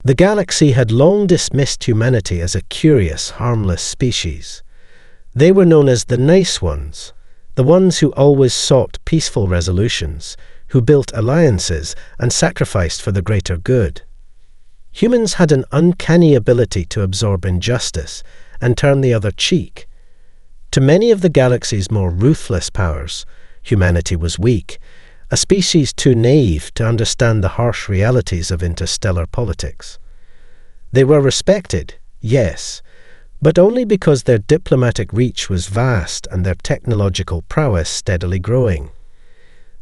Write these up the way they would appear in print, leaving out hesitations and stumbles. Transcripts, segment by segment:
The galaxy had long dismissed humanity as a curious, harmless species. They were known as the nice ones, the ones who always sought peaceful resolutions, who built alliances and sacrificed for the greater good. Humans had an uncanny ability to absorb injustice and turn the other cheek. To many of the galaxy's more ruthless powers, humanity was weak, a species too naive to understand the harsh realities of interstellar politics. They were respected, yes, but only because their diplomatic reach was vast and their technological prowess steadily growing.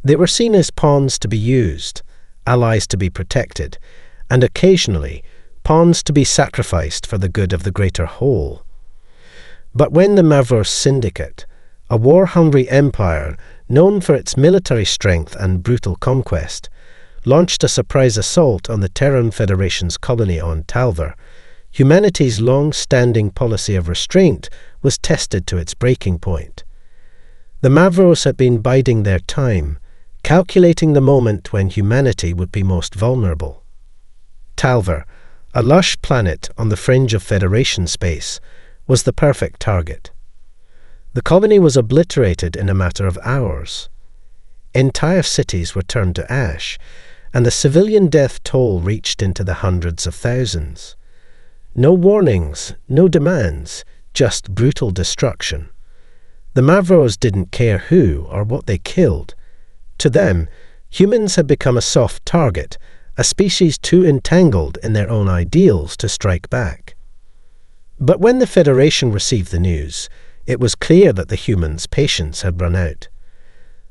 They were seen as pawns to be used, allies to be protected, and occasionally pawns to be sacrificed for the good of the greater whole. But when the Mavros Syndicate, a war-hungry empire known for its military strength and brutal conquest, launched a surprise assault on the Terran Federation's colony on Talver, humanity's long-standing policy of restraint was tested to its breaking point. The Mavros had been biding their time, calculating the moment when humanity would be most vulnerable. Talver, a lush planet on the fringe of Federation space, was the perfect target. The colony was obliterated in a matter of hours. Entire cities were turned to ash, and the civilian death toll reached into the hundreds of thousands. No warnings, no demands, just brutal destruction. The Mavros didn't care who or what they killed. To them, humans had become a soft target, a species too entangled in their own ideals to strike back. But when the Federation received the news, it was clear that the humans' patience had run out.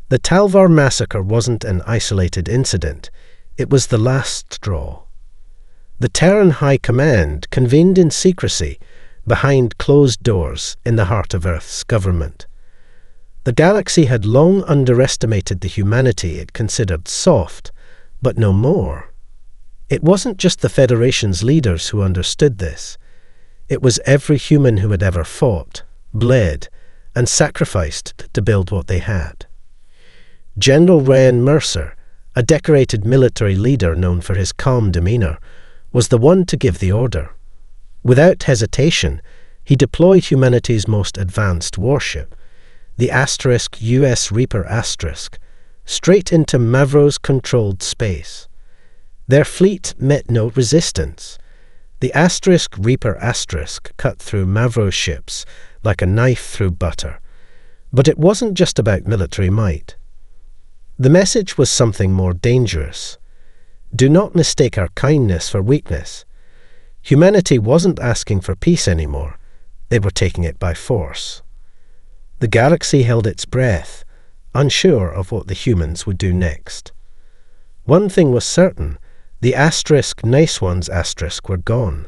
The Talvar massacre wasn't an isolated incident, it was the last straw. The Terran High Command convened in secrecy, behind closed doors in the heart of Earth's government. The galaxy had long underestimated the humanity it considered soft, but no more. It wasn't just the Federation's leaders who understood this. It was every human who had ever fought, bled, and sacrificed to build what they had. General Ryan Mercer, a decorated military leader known for his calm demeanor, was the one to give the order. Without hesitation, he deployed humanity's most advanced warship, the Asterisk US Reaper Asterisk, straight into Mavros-controlled space. Their fleet met no resistance. The Asterisk Reaper Asterisk cut through Mavros ships like a knife through butter. But it wasn't just about military might. The message was something more dangerous. Do not mistake our kindness for weakness. Humanity wasn't asking for peace anymore. They were taking it by force. The galaxy held its breath, unsure of what the humans would do next. One thing was certain. The Asterisk Nice Ones Asterisk were gone.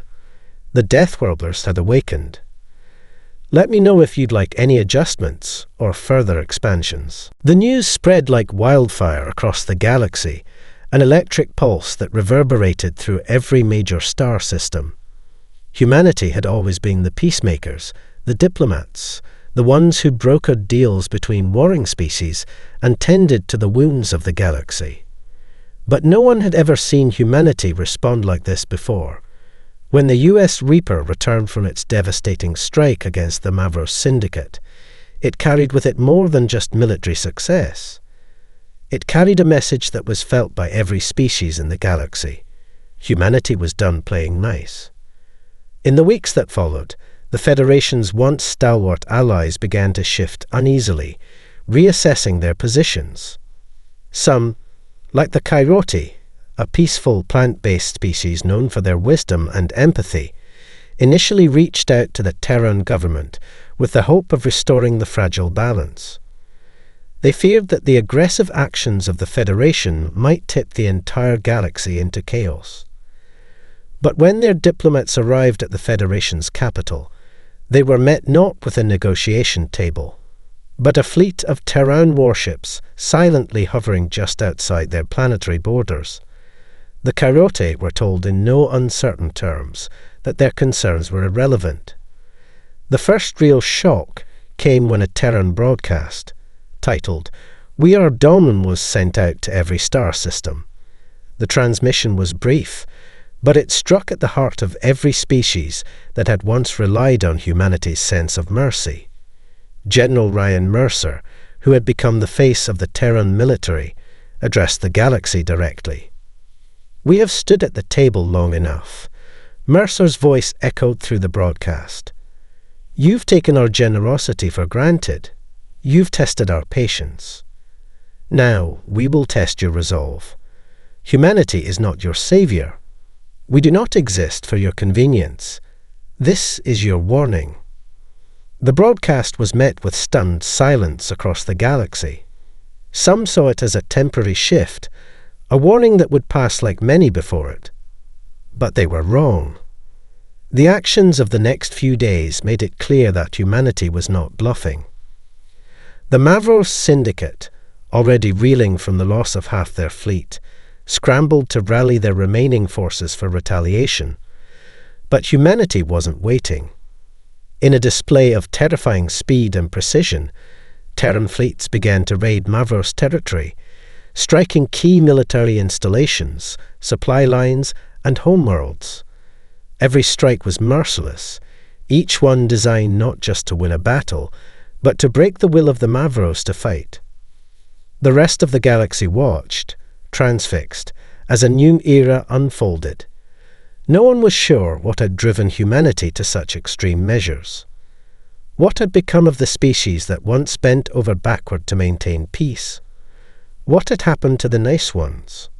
The Deathworlders had awakened. Let me know if you'd like any adjustments or further expansions. The news spread like wildfire across the galaxy, an electric pulse that reverberated through every major star system. Humanity had always been the peacemakers, the diplomats, the ones who brokered deals between warring species and tended to the wounds of the galaxy. But no one had ever seen humanity respond like this before. When the US Reaper returned from its devastating strike against the Mavros Syndicate, it carried with it more than just military success. It carried a message that was felt by every species in the galaxy. Humanity was done playing nice. In the weeks that followed, the Federation's once stalwart allies began to shift uneasily, reassessing their positions. Some, like the Coyote, a peaceful plant-based species known for their wisdom and empathy, initially reached out to the Terran government with the hope of restoring the fragile balance. They feared that the aggressive actions of the Federation might tip the entire galaxy into chaos. But when their diplomats arrived at the Federation's capital, they were met not with a negotiation table, but a fleet of Terran warships silently hovering just outside their planetary borders. The Coyote were told in no uncertain terms that their concerns were irrelevant. The first real shock came when a Terran broadcast, titled, "We Are Dawn," was sent out to every star system. The transmission was brief, But it struck at the heart of every species that had once relied on humanity's sense of mercy. General Ryan Mercer, who had become the face of the Terran military, addressed the galaxy directly. "We have stood at the table long enough." Mercer's voice echoed through the broadcast. "You've taken our generosity for granted. You've tested our patience. Now we will test your resolve. Humanity is not your savior. We do not exist for your convenience. This is your warning." The broadcast was met with stunned silence across the galaxy. Some saw it as a temporary shift, a warning that would pass like many before it. But they were wrong. The actions of the next few days made it clear that humanity was not bluffing. The Mavros Syndicate, already reeling from the loss of half their fleet, scrambled to rally their remaining forces for retaliation. But humanity wasn't waiting. In a display of terrifying speed and precision, Terran fleets began to raid Mavros territory, striking key military installations, supply lines, and homeworlds. Every strike was merciless, each one designed not just to win a battle, but to break the will of the Mavros to fight. The rest of the galaxy watched, transfixed, as a new era unfolded. No one was sure what had driven humanity to such extreme measures. What had become of the species that once bent over backward to maintain peace? What had happened to the nice ones?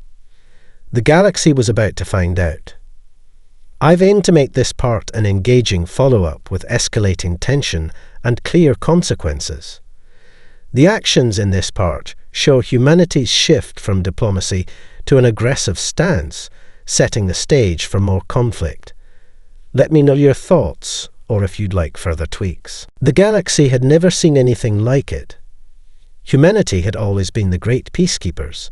The galaxy was about to find out. I've aimed to make this part an engaging follow-up with escalating tension and clear consequences. The actions in this part show humanity's shift from diplomacy to an aggressive stance, setting the stage for more conflict. Let me know your thoughts, or if you'd like further tweaks. The galaxy had never seen anything like it. Humanity had always been the great peacekeepers,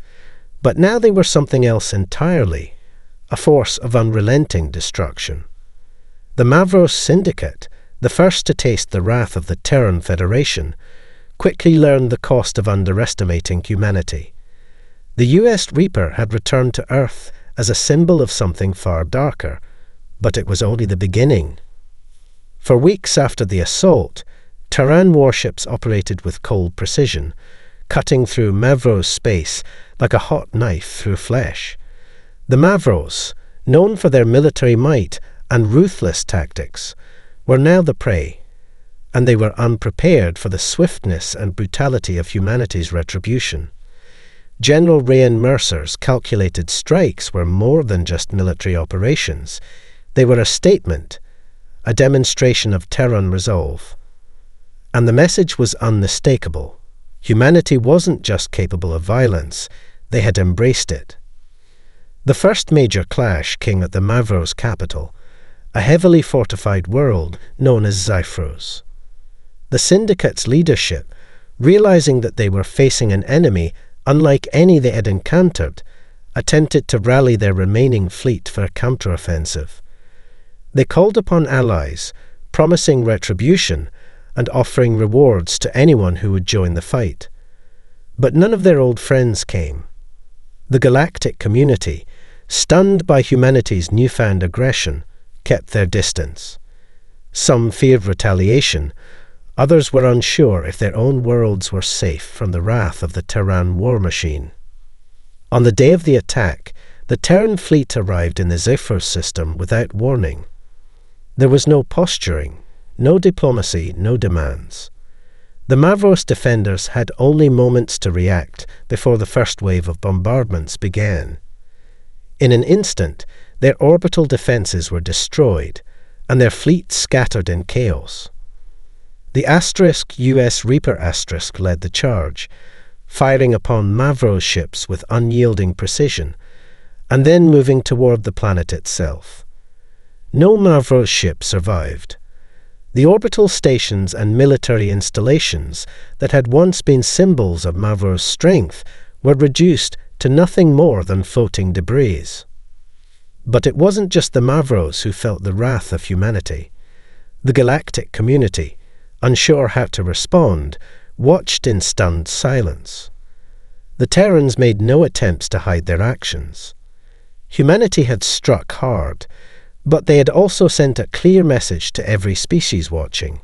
but now they were something else entirely, a force of unrelenting destruction. The Mavros Syndicate, the first to taste the wrath of the Terran Federation, quickly learned the cost of underestimating humanity. The US Reaper had returned to Earth as a symbol of something far darker, but it was only the beginning. For weeks after the assault, Terran warships operated with cold precision, cutting through Mavros space like a hot knife through flesh. The Mavros, known for their military might and ruthless tactics, were now the prey, and they were unprepared for the swiftness and brutality of humanity's retribution. General Ryan Mercer's calculated strikes were more than just military operations. They were a statement, a demonstration of Terran resolve. And the message was unmistakable. Humanity wasn't just capable of violence, they had embraced it. The first major clash came at the Mavros capital, a heavily fortified world known as Zyphros. The Syndicate's leadership, realizing that they were facing an enemy unlike any they had encountered, attempted to rally their remaining fleet for a counteroffensive. They called upon allies, promising retribution and offering rewards to anyone who would join the fight. But none of their old friends came. The Galactic community, stunned by humanity's newfound aggression, kept their distance. Some feared retaliation, others were unsure if their own worlds were safe from the wrath of the Terran war machine. On the day of the attack, the Terran fleet arrived in the Zyphros system without warning. There was no posturing, no diplomacy, no demands. The Mavros defenders had only moments to react before the first wave of bombardments began. In an instant, their orbital defenses were destroyed, and their fleet scattered in chaos. The US Reaper led the charge, firing upon Mavros ships with unyielding precision, and then moving toward the planet itself. No Mavros ship survived. The orbital stations and military installations that had once been symbols of Mavros' strength were reduced to nothing more than floating debris. But it wasn't just the Mavros who felt the wrath of humanity. The Galactic community, unsure how to respond, watched in stunned silence. The Terrans made no attempts to hide their actions. Humanity had struck hard, but they had also sent a clear message to every species watching.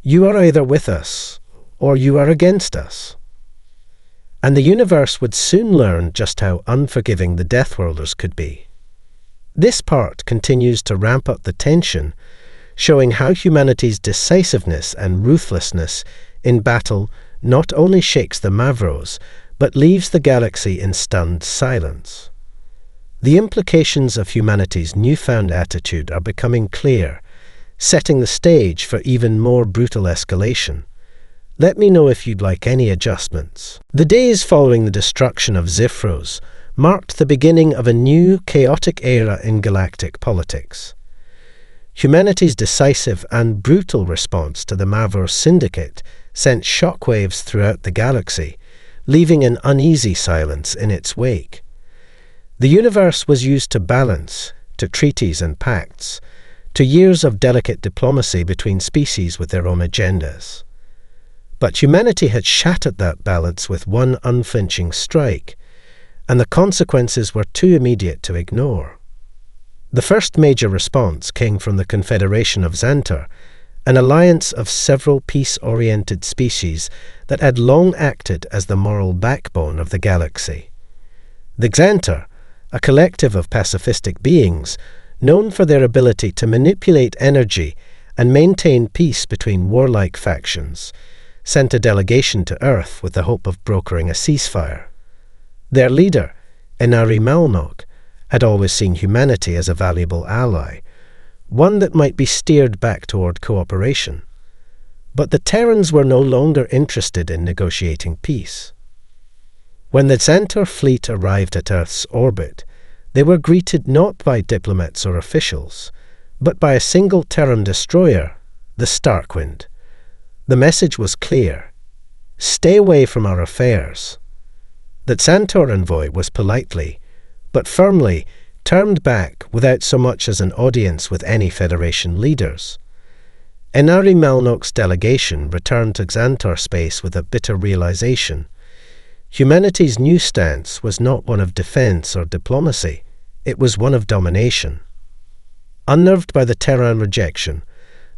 You are either with us, or you are against us. And the universe would soon learn just how unforgiving the Deathworlders could be. This part continues to ramp up the tension, showing how humanity's decisiveness and ruthlessness in battle not only shakes the Mavros, but leaves the galaxy in stunned silence. The implications of humanity's newfound attitude are becoming clear, setting the stage for even more brutal escalation. Let me know if you'd like any adjustments. The days following the destruction of Zifros marked the beginning of a new, chaotic era in galactic politics. Humanity's decisive and brutal response to the Mavros Syndicate sent shockwaves throughout the galaxy, leaving an uneasy silence in its wake. The universe was used to balance, to treaties and pacts, to years of delicate diplomacy between species with their own agendas. But humanity had shattered that balance with one unflinching strike, and the consequences were too immediate to ignore. The first major response came from the Confederation of Xantar, an alliance of several peace-oriented species that had long acted as the moral backbone of the galaxy. The Xantar, a collective of pacifistic beings, known for their ability to manipulate energy and maintain peace between warlike factions, sent a delegation to Earth with the hope of brokering a ceasefire. Their leader, Inari Malnok, had always seen humanity as a valuable ally, one that might be steered back toward cooperation. But the Terrans were no longer interested in negotiating peace. When the Xantar fleet arrived at Earth's orbit, they were greeted not by diplomats or officials, but by a single Terran destroyer, the Starkwind. The message was clear: stay away from our affairs. The Xantar envoy was politely, but firmly, turned back without so much as an audience with any Federation leaders. Inari Malnok's delegation returned to Xantar space with a bitter realization. Humanity's new stance was not one of defense or diplomacy, it was one of domination. Unnerved by the Terran rejection,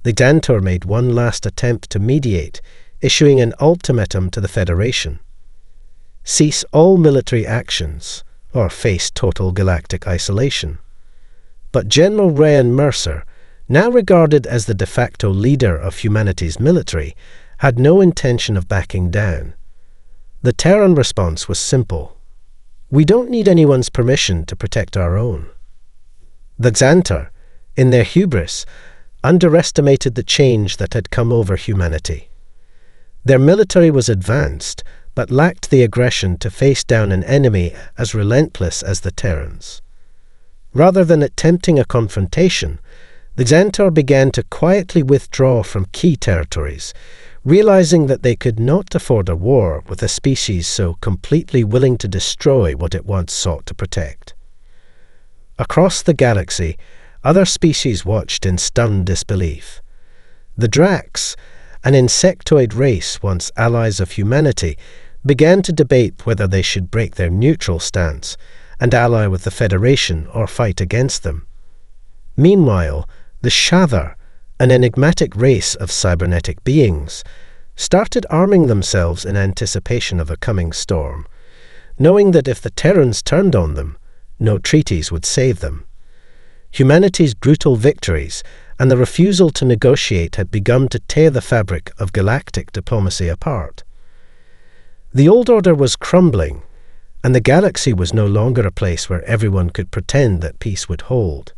the Xantar made one last attempt to mediate, issuing an ultimatum to the Federation. Cease all military actions, or face total galactic isolation. But General Ryan Mercer, now regarded as the de facto leader of humanity's military, had no intention of backing down. The Terran response was simple: we don't need anyone's permission to protect our own. The Xantar, in their hubris, underestimated the change that had come over humanity. Their military was advanced, but lacked the aggression to face down an enemy as relentless as the Terrans. Rather than attempting a confrontation, the Xantar began to quietly withdraw from key territories, realizing that they could not afford a war with a species so completely willing to destroy what it once sought to protect. Across the galaxy, other species watched in stunned disbelief. The Drax, an insectoid race once allies of humanity, began to debate whether they should break their neutral stance and ally with the Federation or fight against them. Meanwhile, the Shathar, an enigmatic race of cybernetic beings, started arming themselves in anticipation of a coming storm, knowing that if the Terrans turned on them, no treaties would save them. Humanity's brutal victories and the refusal to negotiate had begun to tear the fabric of galactic diplomacy apart. The old order was crumbling, and the galaxy was no longer a place where everyone could pretend that peace would hold.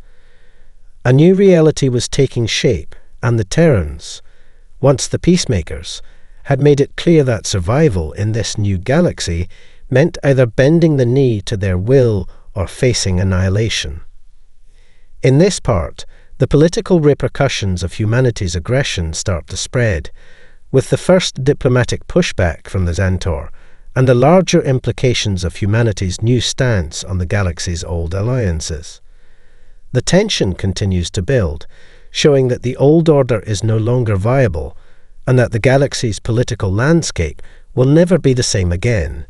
A new reality was taking shape, and the Terrans, once the peacemakers, had made it clear that survival in this new galaxy meant either bending the knee to their will or facing annihilation. In this part, the political repercussions of humanity's aggression start to spread, with the first diplomatic pushback from the Xantar and the larger implications of humanity's new stance on the galaxy's old alliances. The tension continues to build, showing that the old order is no longer viable and that the galaxy's political landscape will never be the same again.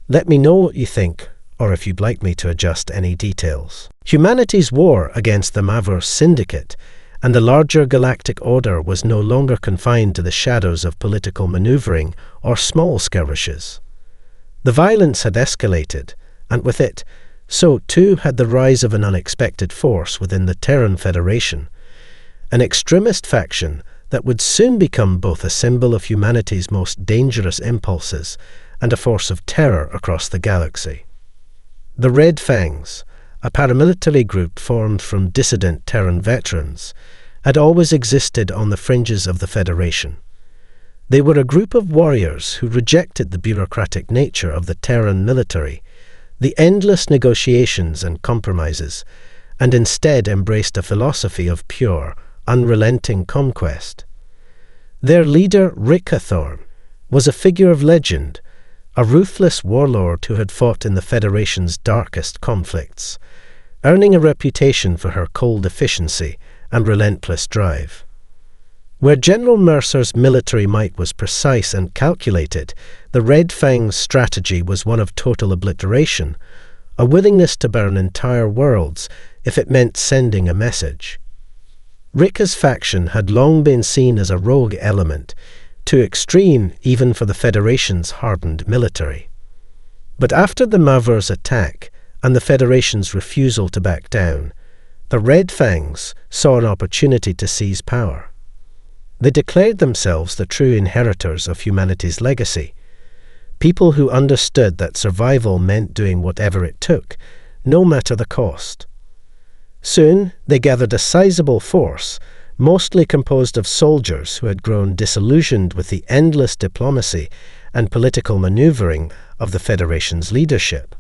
Let me know what you think, or if you'd like me to adjust any details. Humanity's war against the Mavor Syndicate and the larger galactic order was no longer confined to the shadows of political maneuvering or small skirmishes. The violence had escalated, and with it, so too had the rise of an unexpected force within the Terran Federation, an extremist faction that would soon become both a symbol of humanity's most dangerous impulses and a force of terror across the galaxy. The Red Fangs, a paramilitary group formed from dissident Terran veterans, had always existed on the fringes of the Federation. They were a group of warriors who rejected the bureaucratic nature of the Terran military, the endless negotiations and compromises, and instead embraced a philosophy of pure, unrelenting conquest. Their leader, Rickathorn, was a figure of legend, a ruthless warlord who had fought in the Federation's darkest conflicts, earning a reputation for her cold efficiency and relentless drive. Where General Mercer's military might was precise and calculated, the Red Fang's strategy was one of total obliteration, a willingness to burn entire worlds if it meant sending a message. Ricka's faction had long been seen as a rogue element, too extreme even for the Federation's hardened military. But after the Mavor's attack and the Federation's refusal to back down, the Red Fangs saw an opportunity to seize power. They declared themselves the true inheritors of humanity's legacy, people who understood that survival meant doing whatever it took, no matter the cost. Soon they gathered a sizable force, mostly composed of soldiers who had grown disillusioned with the endless diplomacy and political maneuvering of the Federation's leadership.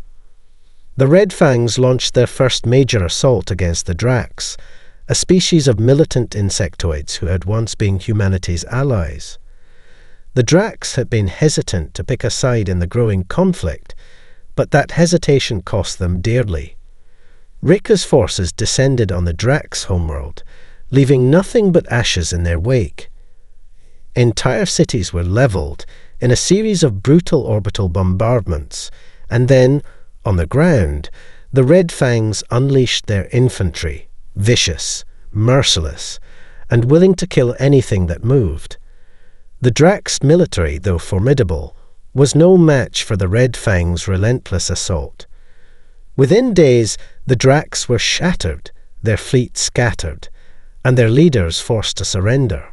The Red Fangs launched their first major assault against the Drax, a species of militant insectoids who had once been humanity's allies. The Drax had been hesitant to pick a side in the growing conflict, but that hesitation cost them dearly. Ricka's forces descended on the Drax homeworld, leaving nothing but ashes in their wake. Entire cities were leveled in a series of brutal orbital bombardments, and then, on the ground, the Red Fangs unleashed their infantry, vicious, merciless, and willing to kill anything that moved. The Drax military, though formidable, was no match for the Red Fangs' relentless assault. Within days, the Drax were shattered, their fleet scattered, and their leaders forced to surrender.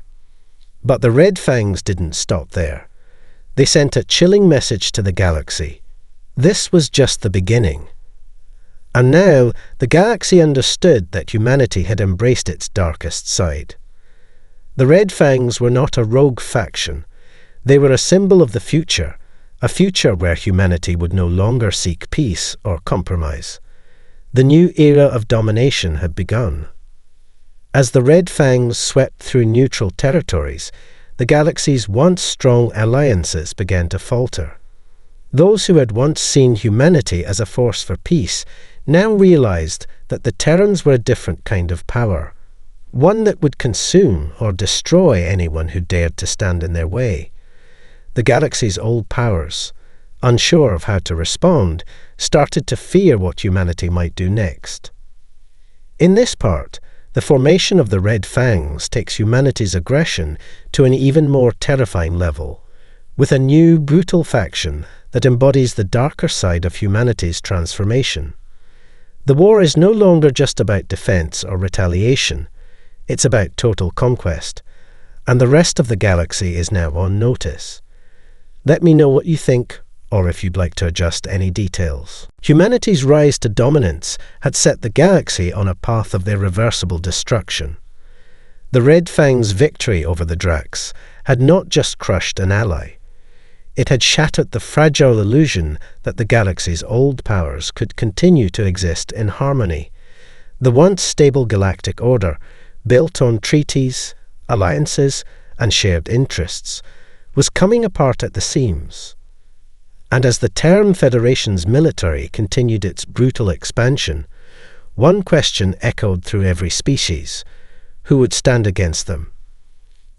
But the Red Fangs didn't stop there. They sent a chilling message to the galaxy. This was just the beginning. And now the galaxy understood that humanity had embraced its darkest side. The Red Fangs were not a rogue faction. They were a symbol of the future, a future where humanity would no longer seek peace or compromise. The new era of domination had begun. As the Red Fangs swept through neutral territories, the galaxy's once strong alliances began to falter. Those who had once seen humanity as a force for peace now realized that the Terrans were a different kind of power, one that would consume or destroy anyone who dared to stand in their way. The galaxy's old powers, unsure of how to respond, started to fear what humanity might do next. In this part, the formation of the Red Fangs takes humanity's aggression to an even more terrifying level, with a new, brutal faction that embodies the darker side of humanity's transformation. The war is no longer just about defense or retaliation. It's about total conquest, and the rest of the galaxy is now on notice. Let me know what you think, or if you'd like to adjust any details. Humanity's rise to dominance had set the galaxy on a path of irreversible destruction. The Red Fang's victory over the Drax had not just crushed an ally. It had shattered the fragile illusion that the galaxy's old powers could continue to exist in harmony. The once stable galactic order, built on treaties, alliances, and shared interests, was coming apart at the seams. And as the Terran Federation's military continued its brutal expansion, one question echoed through every species: who would stand against them?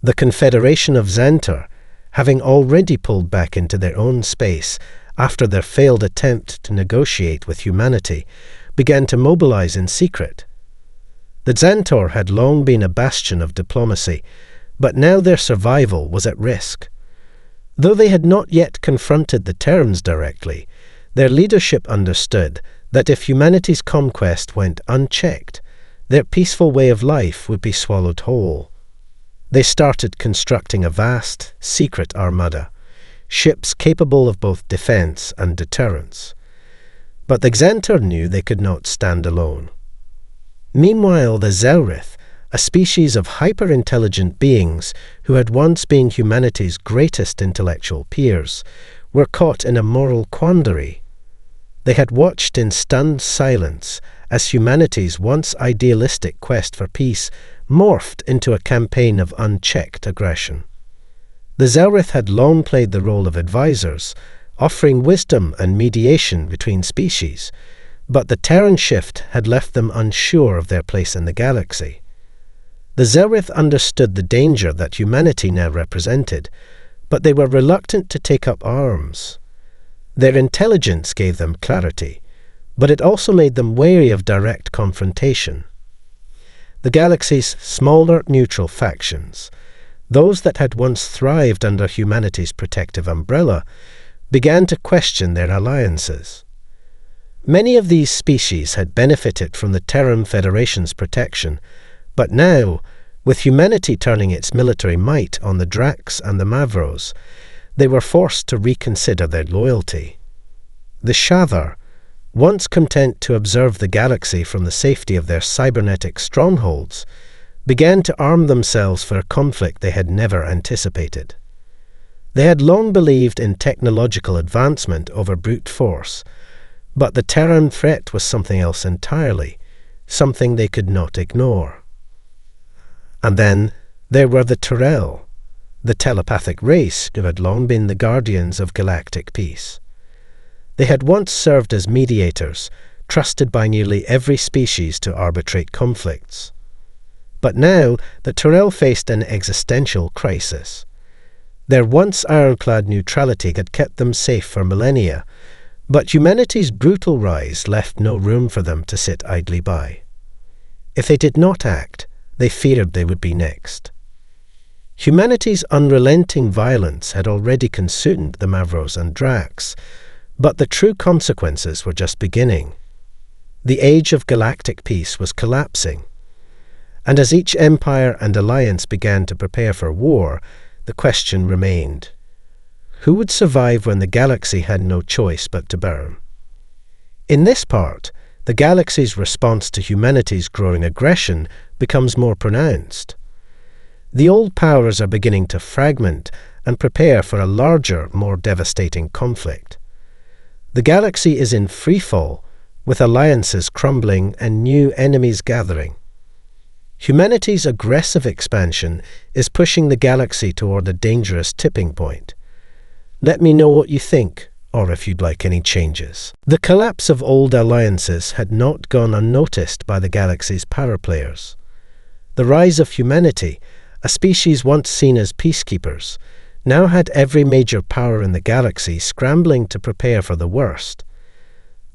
The Confederation of Xantar, having already pulled back into their own space after their failed attempt to negotiate with humanity, began to mobilize in secret. The Xantor had long been a bastion of diplomacy, but now their survival was at risk. Though they had not yet confronted the Terrans directly, their leadership understood that if humanity's conquest went unchecked, their peaceful way of life would be swallowed whole. They started constructing a vast, secret armada, ships capable of both defense and deterrence. But the Xantor knew they could not stand alone. Meanwhile, the Zelrith, a species of hyper-intelligent beings who had once been humanity's greatest intellectual peers, were caught in a moral quandary. They had watched in stunned silence as humanity's once idealistic quest for peace morphed into a campaign of unchecked aggression. The Zelrith had long played the role of advisors, offering wisdom and mediation between species, but the Terran shift had left them unsure of their place in the galaxy. The Zelrith understood the danger that humanity now represented, but they were reluctant to take up arms. Their intelligence gave them clarity, but it also made them wary of direct confrontation. The galaxy's smaller neutral factions, those that had once thrived under humanity's protective umbrella, began to question their alliances. Many of these species had benefited from the Terran Federation's protection, but now, with humanity turning its military might on the Drax and the Mavros, they were forced to reconsider their loyalty. The Shathar, once content to observe the galaxy from the safety of their cybernetic strongholds, began to arm themselves for a conflict they had never anticipated. They had long believed in technological advancement over brute force, but the Terran threat was something else entirely, something they could not ignore. And then there were the Tyrell, the telepathic race who had long been the guardians of galactic peace. They had once served as mediators, trusted by nearly every species to arbitrate conflicts. But now the Tyrell faced an existential crisis. Their once ironclad neutrality had kept them safe for millennia, but humanity's brutal rise left no room for them to sit idly by. If they did not act, they feared they would be next. Humanity's unrelenting violence had already consumed the Mavros and Drax, but the true consequences were just beginning. The age of galactic peace was collapsing, and as each empire and alliance began to prepare for war, the question remained: who would survive when the galaxy had no choice but to burn? In this part, the galaxy's response to humanity's growing aggression becomes more pronounced. The old powers are beginning to fragment and prepare for a larger, more devastating conflict. The galaxy is in freefall, with alliances crumbling and new enemies gathering. Humanity's aggressive expansion is pushing the galaxy toward a dangerous tipping point. Let me know what you think, or if you'd like any changes. The collapse of old alliances had not gone unnoticed by the galaxy's power players. The rise of humanity, a species once seen as peacekeepers, now had every major power in the galaxy scrambling to prepare for the worst.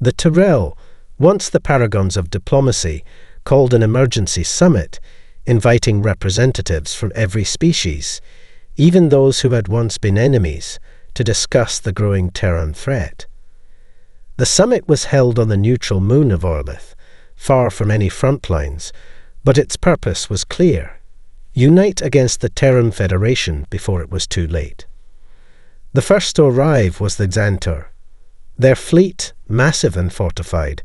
The Tyrell, once the paragons of diplomacy, called an emergency summit, inviting representatives from every species, even those who had once been enemies, to discuss the growing Terran threat. The summit was held on the neutral moon of Orlith, far from any front lines, but its purpose was clear: unite against the Terran Federation before it was too late. The first to arrive was the Xantor. Their fleet, massive and fortified,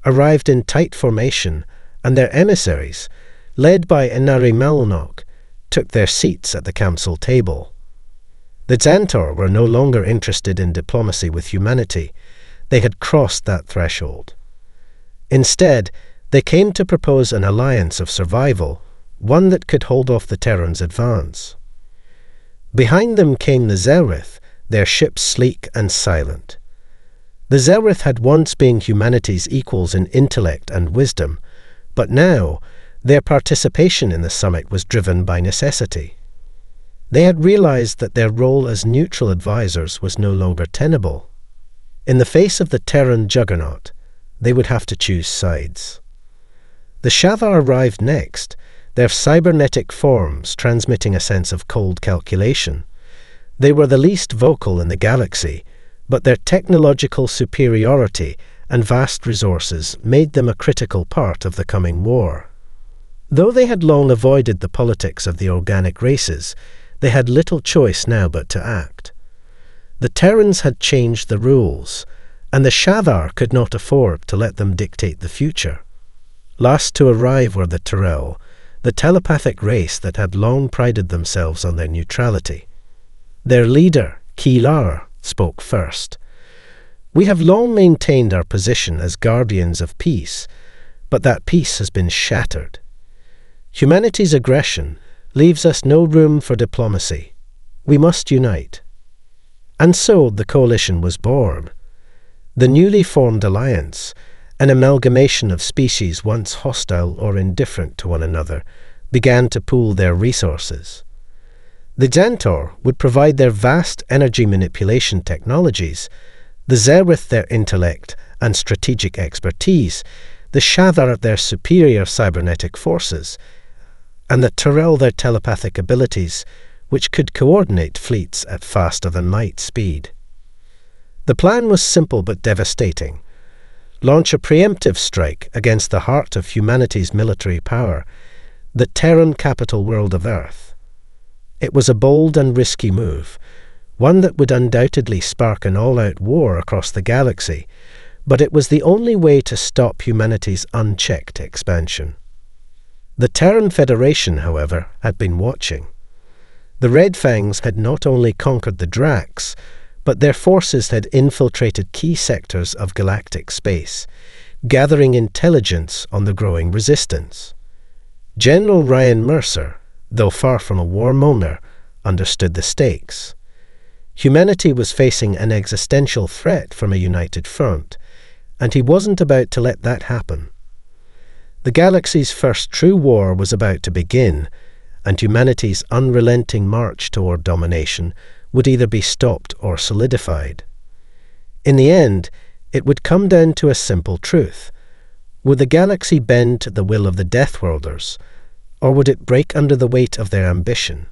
arrived in tight formation, and their emissaries, led by Inari Malnok, took their seats at the council table. The Xantor were no longer interested in diplomacy with humanity. They had crossed that threshold. Instead, they came to propose an alliance of survival, one that could hold off the Terran's advance. Behind them came the Zelrith, their ships sleek and silent. The Zelrith had once been humanity's equals in intellect and wisdom, but now their participation in the summit was driven by necessity. They had realized that their role as neutral advisors was no longer tenable. In the face of the Terran juggernaut, they would have to choose sides. The Shavar arrived next, their cybernetic forms transmitting a sense of cold calculation. They were the least vocal in the galaxy, but their technological superiority and vast resources made them a critical part of the coming war. Though they had long avoided the politics of the organic races, they had little choice now but to act. The Terrans had changed the rules, and the Shavar could not afford to let them dictate the future. Last to arrive were the Tyrell, the telepathic race that had long prided themselves on their neutrality. Their leader, Kilar, spoke first. "We have long maintained our position as guardians of peace, but that peace has been shattered. Humanity's aggression leaves us no room for diplomacy. We must unite." And so the coalition was born. The newly formed alliance, an amalgamation of species once hostile or indifferent to one another, began to pool their resources. The Xantor would provide their vast energy manipulation technologies, the Zereth their intellect and strategic expertise, the Shavar their superior cybernetic forces, and the Tyrell their telepathic abilities, which could coordinate fleets at faster-than-light speed. The plan was simple but devastating. Launch a preemptive strike against the heart of humanity's military power, the Terran capital world of Earth. It was a bold and risky move, one that would undoubtedly spark an all-out war across the galaxy, but it was the only way to stop humanity's unchecked expansion. The Terran Federation, however, had been watching. The Red Fangs had not only conquered the Drax, but their forces had infiltrated key sectors of galactic space, gathering intelligence on the growing resistance. General Ryan Mercer, though far from a warmonger, understood the stakes. Humanity was facing an existential threat from a united front, and he wasn't about to let that happen. The galaxy's first true war was about to begin, and humanity's unrelenting march toward domination would either be stopped or solidified. In the end, it would come down to a simple truth. Would the galaxy bend to the will of the Deathworlders, or would it break under the weight of their ambition?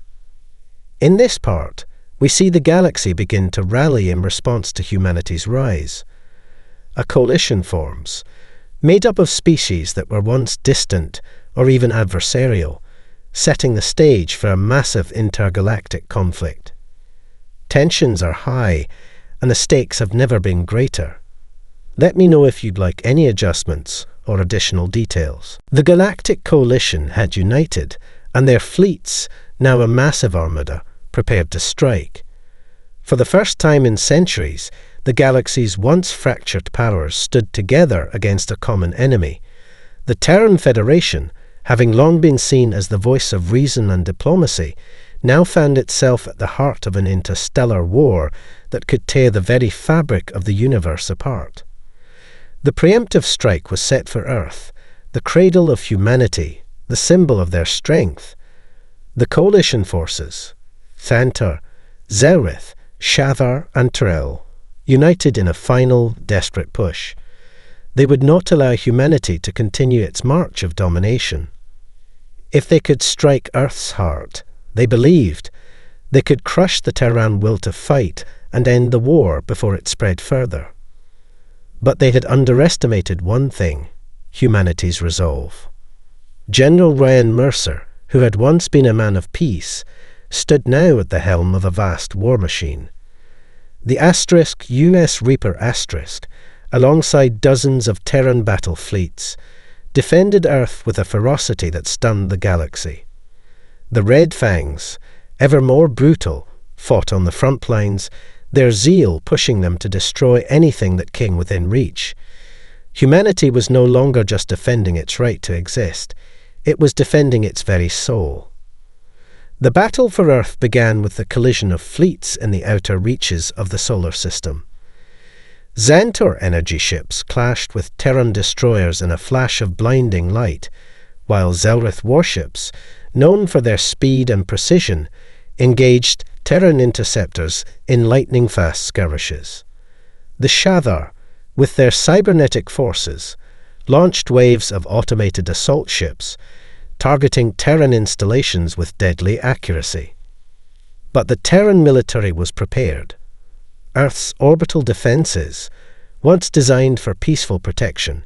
In this part, we see the galaxy begin to rally in response to humanity's rise. A coalition forms, made up of species that were once distant or even adversarial, setting the stage for a massive intergalactic conflict. Tensions are high, and the stakes have never been greater. Let me know if you'd like any adjustments or additional details. The Galactic Coalition had united, and their fleets, now a massive armada, prepared to strike. For the first time in centuries, the galaxy's once fractured powers stood together against a common enemy. The Terran Federation, having long been seen as the voice of reason and diplomacy, now found itself at the heart of an interstellar war that could tear the very fabric of the universe apart. The preemptive strike was set for Earth, the cradle of humanity, the symbol of their strength. The coalition forces, Xantor, Zereth, Shavar and Tyrell, united in a final, desperate push. They would not allow humanity to continue its march of domination. If they could strike Earth's heart, they believed, they could crush the Terran will to fight and end the war before it spread further. But they had underestimated one thing: humanity's resolve. General Ryan Mercer, who had once been a man of peace, stood now at the helm of a vast war machine. The US Reaper Asterisk, alongside dozens of Terran battle fleets, defended Earth with a ferocity that stunned the galaxy. The Red Fangs, ever more brutal, fought on the front lines, their zeal pushing them to destroy anything that came within reach. Humanity was no longer just defending its right to exist, it was defending its very soul. The battle for Earth began with the collision of fleets in the outer reaches of the solar system. Xantor energy ships clashed with Terran destroyers in a flash of blinding light, while Zereth warships, known for their speed and precision, engaged Terran interceptors in lightning-fast skirmishes. The Shathar, with their cybernetic forces, launched waves of automated assault ships, targeting Terran installations with deadly accuracy. But the Terran military was prepared. Earth's orbital defenses, once designed for peaceful protection,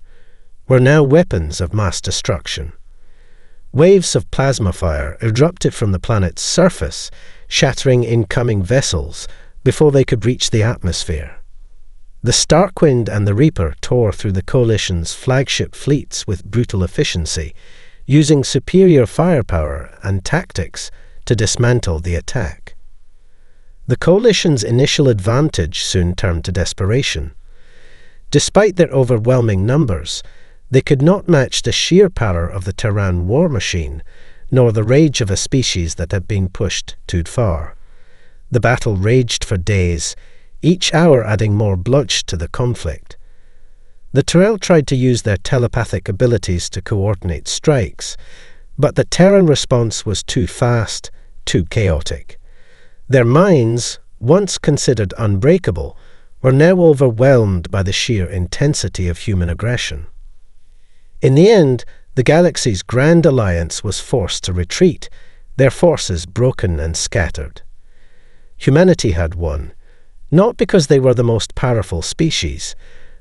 were now weapons of mass destruction. Waves of plasma fire erupted from the planet's surface, shattering incoming vessels before they could reach the atmosphere. The Starkwind and the Reaper tore through the Coalition's flagship fleets with brutal efficiency, using superior firepower and tactics to dismantle the attack. The Coalition's initial advantage soon turned to desperation. Despite their overwhelming numbers, they could not match the sheer power of the Terran war machine, nor the rage of a species that had been pushed too far. The battle raged for days, each hour adding more bloodshed to the conflict. The Tyrell tried to use their telepathic abilities to coordinate strikes, but the Terran response was too fast, too chaotic. Their minds, once considered unbreakable, were now overwhelmed by the sheer intensity of human aggression. In the end, the galaxy's Grand Alliance was forced to retreat, their forces broken and scattered. Humanity had won, not because they were the most powerful species,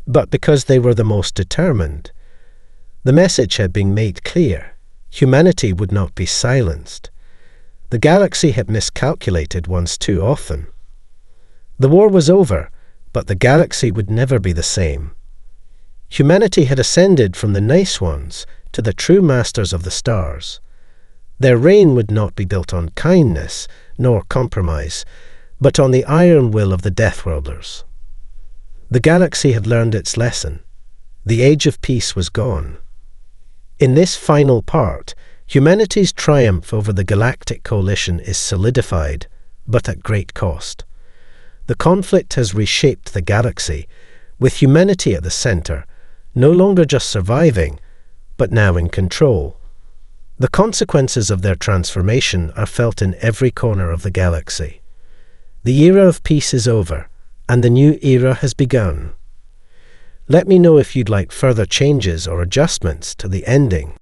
but because they were the most determined. The message had been made clear. Humanity would not be silenced. The galaxy had miscalculated once too often. The war was over, but the galaxy would never be the same. Humanity had ascended from the nice ones to the true masters of the stars. Their reign would not be built on kindness nor compromise, but on the iron will of the Deathworlders. The galaxy had learned its lesson. The age of peace was gone. In this final part, humanity's triumph over the Galactic Coalition is solidified, but at great cost. The conflict has reshaped the galaxy, with humanity at the center, no longer just surviving, but now in control. The consequences of their transformation are felt in every corner of the galaxy. The era of peace is over, and the new era has begun. Let me know if you'd like further changes or adjustments to the ending.